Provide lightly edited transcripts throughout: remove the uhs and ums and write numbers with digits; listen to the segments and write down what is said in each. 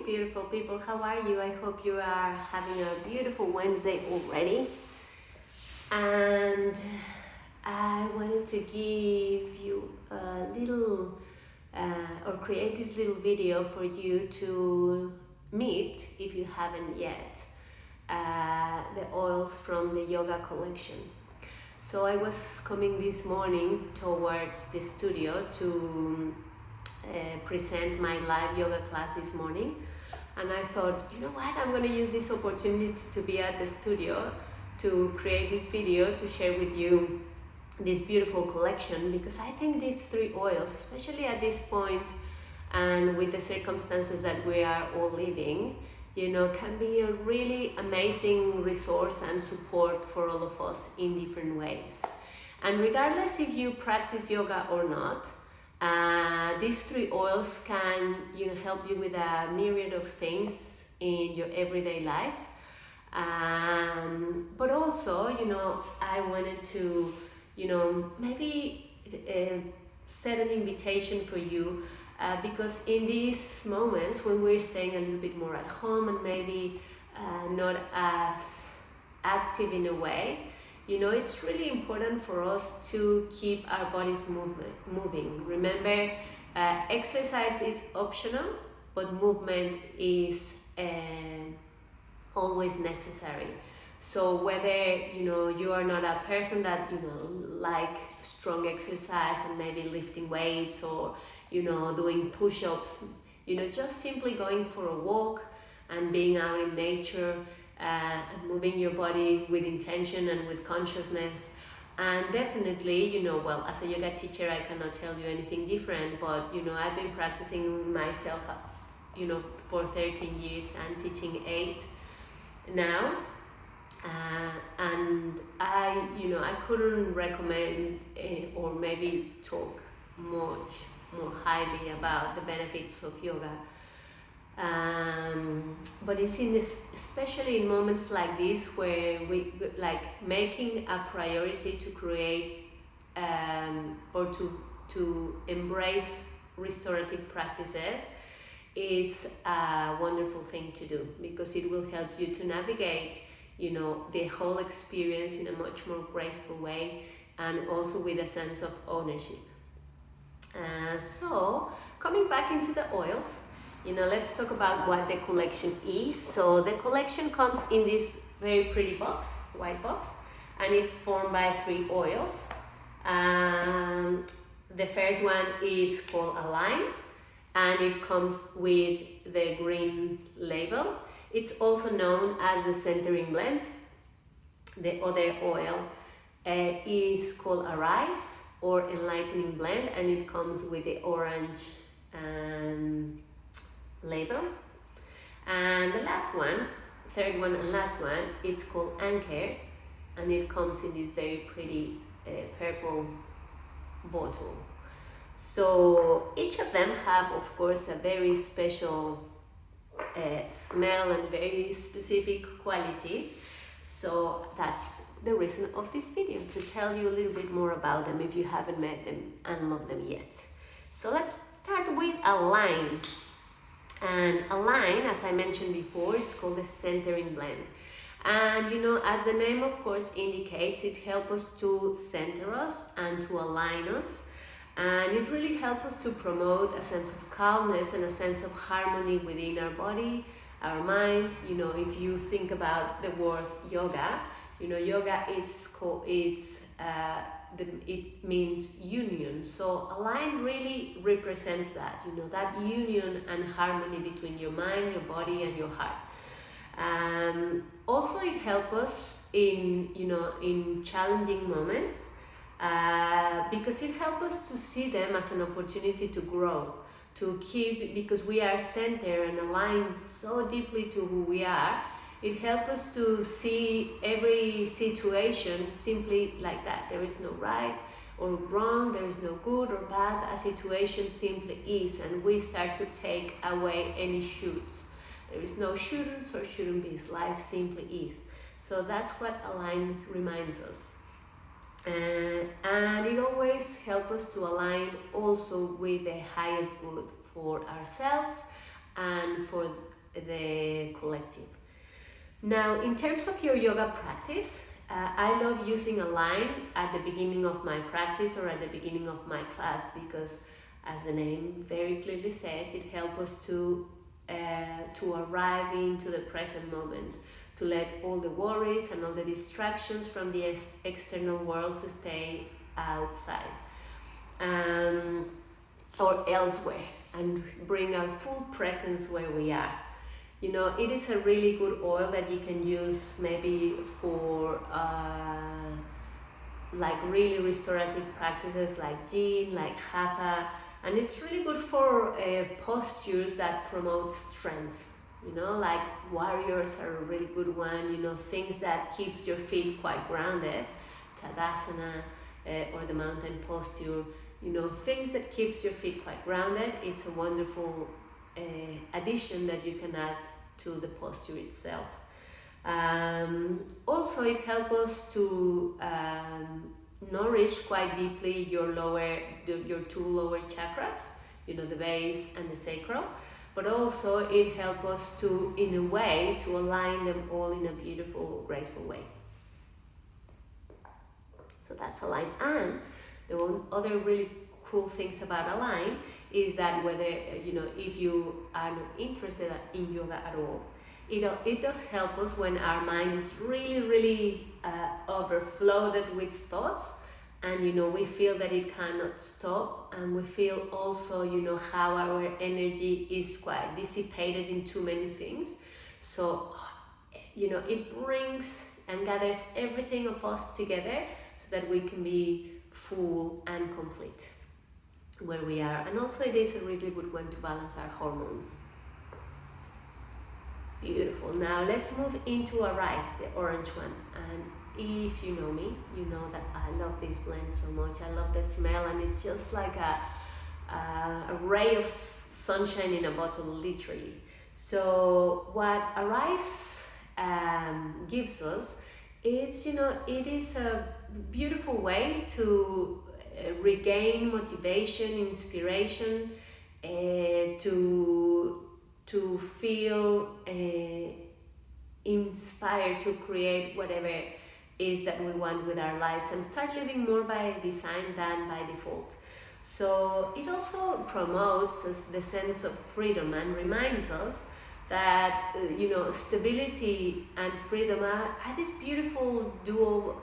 beautiful people. How are you? I hope you are having a beautiful Wednesday already. And I wanted to give you a little or create this little video for you to meet, if you haven't yet, the oils from the yoga collection. So I was coming this morning towards the studio to present my live yoga class this morning, and I thought, you know what, I'm going to use this opportunity to be at the studio to create this video to share with you this beautiful collection, because I think these three oils, especially at this point and with the circumstances that we are all living, you know, can be a really amazing resource and support for all of us in different ways. And regardless if you practice yoga or not, these three oils can, you know, help you with a myriad of things in your everyday life. But also, you know, I wanted to, you know, maybe set an invitation for you, because in these moments when we're staying a little bit more at home and maybe not as active in a way, you know, it's really important for us to keep our bodies moving. Remember, exercise is optional, but movement is always necessary. So whether, you know, you are not a person that, you know, like strong exercise and maybe lifting weights or, you know, doing push-ups, you know, just simply going for a walk and being out in nature, and moving your body with intention and with consciousness. And definitely, you know, well, as a yoga teacher, I cannot tell you anything different, but, you know, I've been practicing myself, you know, for 13 years and teaching 8 now. And I, you know, I couldn't recommend or maybe talk much more highly about the benefits of yoga. But it's in this, especially in moments like this, where we like making a priority to create or to embrace restorative practices. It's a wonderful thing to do, because it will help you to navigate, you know, the whole experience in a much more graceful way, and also with a sense of ownership. So coming back into the oils, you know, let's talk about what the collection is. So the collection comes in this very pretty box, white box, and it's formed by 3 oils. The first one is called Align, and it comes with the green label. It's also known as the centering blend. The other oil is called Arise or enlightening blend, and it comes with the orange label. And the last one, third one and last one, it's called Anchor, and it comes in this very pretty purple bottle. So each of them have, of course, a very special smell and very specific qualities. So that's the reason of this video, to tell you a little bit more about them if you haven't met them and loved them yet. So let's start with Align. And Align, as I mentioned before, is called the centering blend. And, you know, as the name of course indicates, it helps us to center us and to align us. And it really helps us to promote a sense of calmness and a sense of harmony within our body, our mind. You know, if you think about the word yoga, you know, yoga is called, it means union. So Align really represents that, you know, that union and harmony between your mind, your body, and your heart. Also, it helps us in, you know, in challenging moments, because it helps us to see them as an opportunity to grow, to keep, because we are centered and aligned so deeply to who we are. It helps us to see every situation simply like that. There is no right or wrong, there is no good or bad. A situation simply is, and we start to take away any shoulds. There is no shouldn'ts or shouldn't be's. Life simply is. So that's what Align reminds us. And it always helps us to align also with the highest good for ourselves and for the collective. Now, in terms of your yoga practice, I love using a line at the beginning of my practice or at the beginning of my class because, as the name very clearly says, it helps us to arrive into the present moment, to let all the worries and all the distractions from the external world to stay outside or elsewhere, and bring our full presence where we are. You know, it is a really good oil that you can use maybe for like really restorative practices like yin, like hatha, and it's really good for postures that promote strength. You know, like warriors are a really good one, you know, things that keeps your feet quite grounded, Tadasana or the mountain posture, you know, things that keeps your feet quite grounded. It's a wonderful addition that you can add to the posture itself. Also, it helps us to nourish quite deeply your two lower chakras, you know, the base and the sacral, but also it helps us to, in a way, to align them all in a beautiful, graceful way. So that's Align. And the one other really cool things about Align is that whether, you know, if you are not interested in yoga at all, it does help us when our mind is really overflowed with thoughts, and you know, we feel that it cannot stop, and we feel also, you know, how our energy is quite dissipated in too many things. So, you know, it brings and gathers everything of us together so that we can be full and complete where we are. And also it is a really good one to balance our hormones. Beautiful. Now let's move into Arise, the orange one. And if you know me, you know that I love this blend so much. I love the smell, and it's just like a ray of sunshine in a bottle, literally. So what Arise gives us is, you know, it is a beautiful way to regain motivation, inspiration, to feel inspired to create whatever is that we want with our lives, and start living more by design than by default. So it also promotes the sense of freedom and reminds us that you know, stability and freedom are this beautiful duo,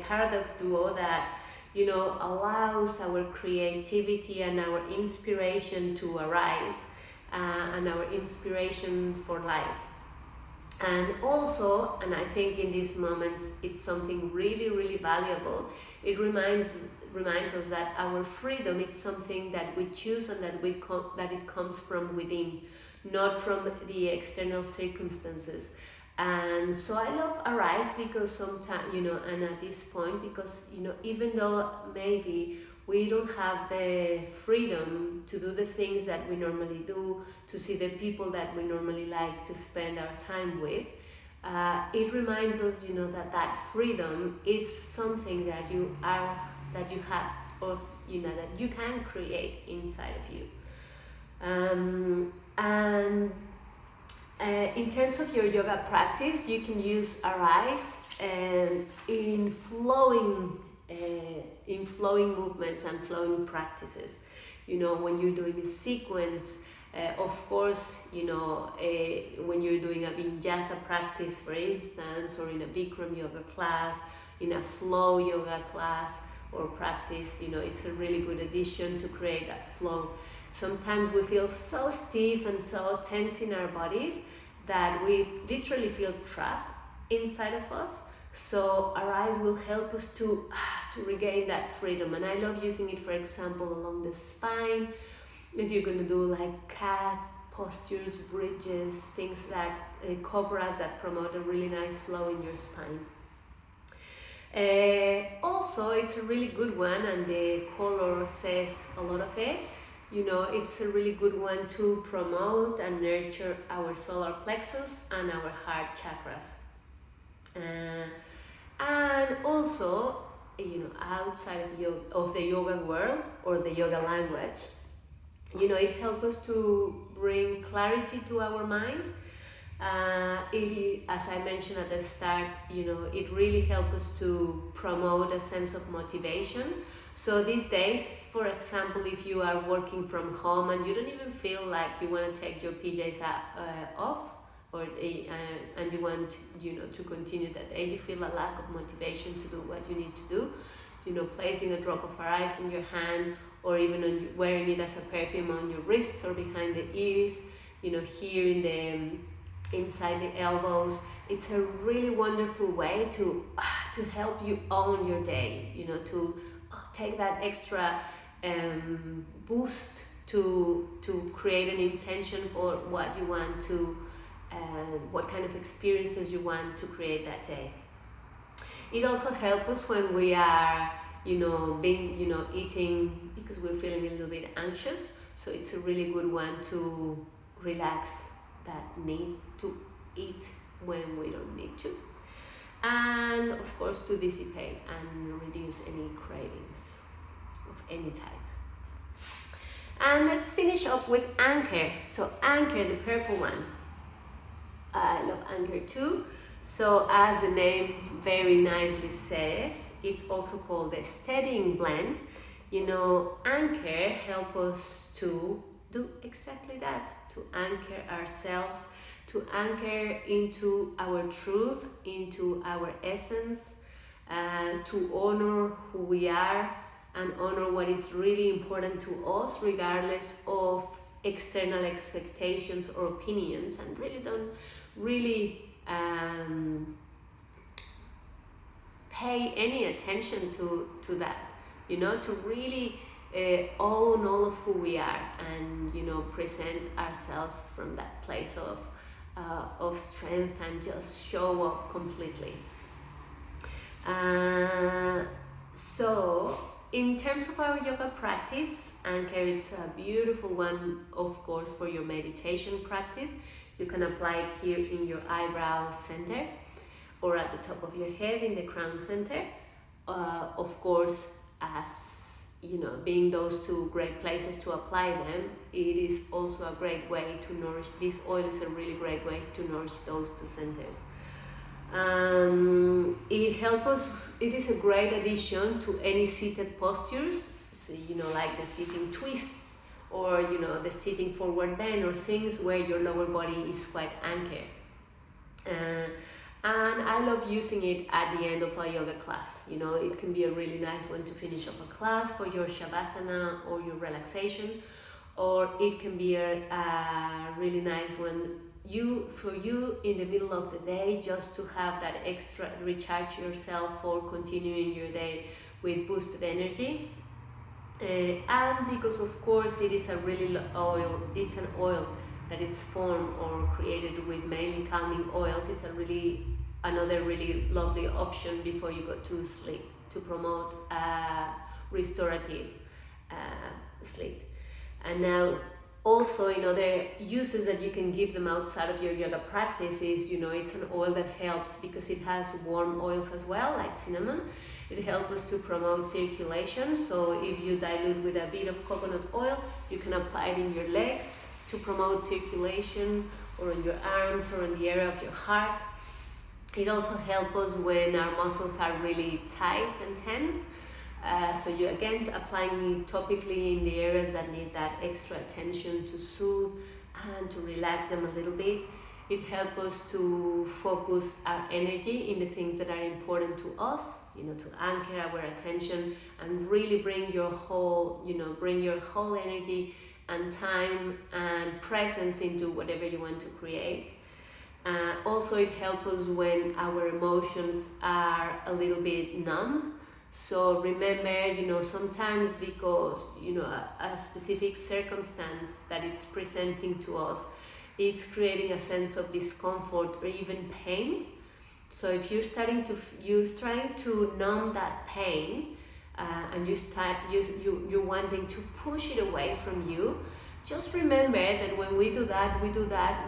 paradox duo that, you know, allows our creativity and our inspiration to arise, and our inspiration for life. And also, and I think in these moments it's something really valuable, it reminds us that our freedom is something that we choose, and that it comes from within, not from the external circumstances. And so I love Arise because sometimes, you know, and at this point, because, you know, even though maybe we don't have the freedom to do the things that we normally do, to see the people that we normally like to spend our time with, it reminds us, you know, that freedom is something that you have, or, you know, that you can create inside of you. And in terms of your yoga practice, you can use Arise in flowing movements and flowing practices. You know, when you're doing a sequence, of course, you know, when you're doing a Vinyasa practice, for instance, or in a Bikram yoga class, in a flow yoga class or practice, you know, it's a really good addition to create that flow. Sometimes we feel so stiff and so tense in our bodies that we literally feel trapped inside of us. So Arise will help us to regain that freedom. And I love using it, for example, along the spine. If you're going to do like cat postures, bridges, things that, cobras that promote a really nice flow in your spine. Also, it's a really good one, and the color says a lot of it. You know, it's a really good one to promote and nurture our solar plexus and our heart chakras. And also, you know, outside of the yoga world or the yoga language, You know, it helps us to bring clarity to our mind. As I mentioned at the start, you know, it really helps us to promote a sense of motivation. So these days, for example, if you are working from home and you don't even feel like you want to take your PJs off, or and you want, you know, to continue that day, you feel a lack of motivation to do what you need to do, you know, placing a drop of ice in your hand, or even wearing it as a perfume on your wrists or behind the ears, you know, here in the inside the elbows. It's a really wonderful way to help you own your day, you know, to take that extra boost to create an intention for what you want to, what kind of experiences you want to create that day. It also helps us when we are, you know, eating because we're feeling a little bit anxious. So it's a really good one to relax that need to eat when we don't need to. And of course to dissipate and reduce any cravings of any type. And let's finish up with Anchor. So Anchor, the purple one. I love Anchor too. So as the name very nicely says, it's also called the steadying blend. You know, Anchor helps us to do exactly that, to anchor ourselves, to anchor into our truth, into our essence, to honor who we are and honor what is really important to us, regardless of external expectations or opinions, and really don't pay any attention to that, you know, to really own all of who we are and, you know, present ourselves from that place of strength and just show up completely. So in terms of our yoga practice, Anchor is a beautiful one, of course, for your meditation practice. You can apply it here in your eyebrow center or at the top of your head in the crown center. Of course, as you know, being those two great places to apply them, it is also a great way to nourish. This oil is a really great way to nourish those two centers. It helps us. It is a great addition to any seated postures. So, you know, like the sitting twists, or, you know, the sitting forward bend, or things where your lower body is quite anchored. And I love using it at the end of a yoga class. You know, it can be a really nice one to finish off a class for your shavasana or your relaxation, or it can be a really nice one for you in the middle of the day, just to have that extra recharge yourself for continuing your day with boosted energy. And because of course it is a really oil, it's an oil that it's formed or created with mainly calming oils. It's another really lovely option before you go to sleep, to promote restorative sleep. And now also, in other uses that you can give them outside of your yoga practice is, you know, it's an oil that helps because it has warm oils as well, like cinnamon. It helps us to promote circulation. So if you dilute with a bit of coconut oil, you can apply it in your legs to promote circulation, or in your arms, or in the area of your heart. It also helps us when our muscles are really tight and tense. So you again applying it topically in the areas that need that extra attention to soothe and to relax them a little bit. It helps us to focus our energy in the things that are important to us, you know, to anchor our attention and really bring your whole energy and time and presence into whatever you want to create. Also, it helps us when our emotions are a little bit numb. So remember, you know, sometimes because, you know, a specific circumstance that it's presenting to us, it's creating a sense of discomfort or even pain. So if you're trying to numb that pain, and you're wanting to push it away from you, just remember that when we do that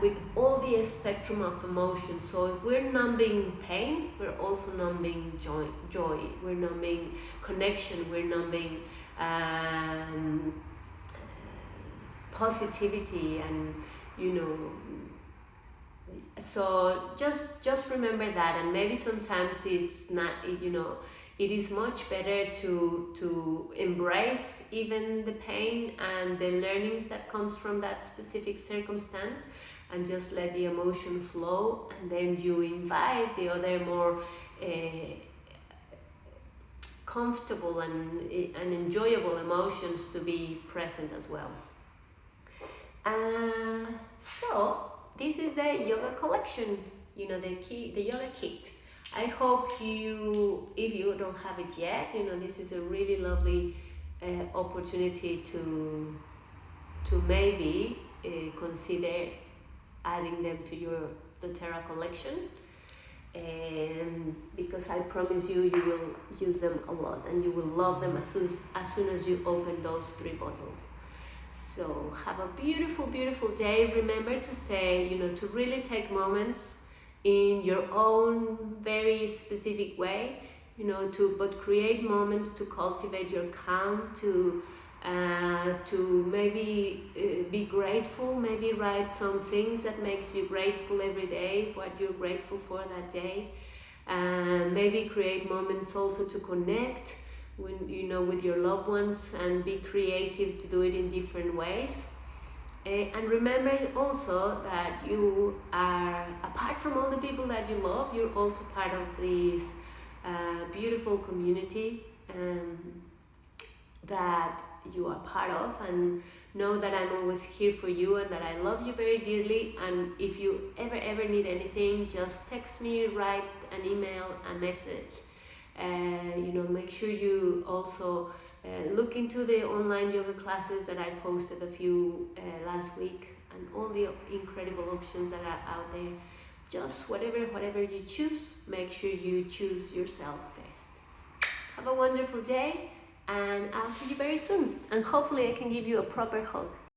with all the spectrum of emotions. So if we're numbing pain, we're also numbing joy, we're numbing connection, we're numbing positivity, and you know, so just remember that. And maybe sometimes it's not, you know, it is much better to embrace even the pain and the learnings that comes from that specific circumstance, and just let the emotion flow, and then you invite the other more comfortable and enjoyable emotions to be present as well. So this is the yoga collection, you know, the yoga kit. I hope you, if you don't have it yet, you know, this is a really lovely opportunity to maybe consider adding them to your dōTERRA collection, because I promise you, you will use them a lot, and you will love them as soon as you open those 3 bottles. So have a beautiful, beautiful day. Remember to stay, you know, to really take moments in your own very specific way, you know, but create moments to cultivate your calm, to maybe be grateful, maybe write some things that makes you grateful every day, what you're grateful for that day, and maybe create moments also to connect with your loved ones, and be creative to do it in different ways. And remember also that you are, apart from all the people that you love, you're also part of this beautiful community that you are part of, and know that I'm always here for you, and that I love you very dearly. And if you ever need anything, just text me, write an email, a message. You know, make sure you also look into the online yoga classes that I posted a few last week, and all the incredible options that are out there. Just whatever you choose, make sure you choose yourself first. Have a wonderful day, and I'll see you very soon, and hopefully I can give you a proper hug.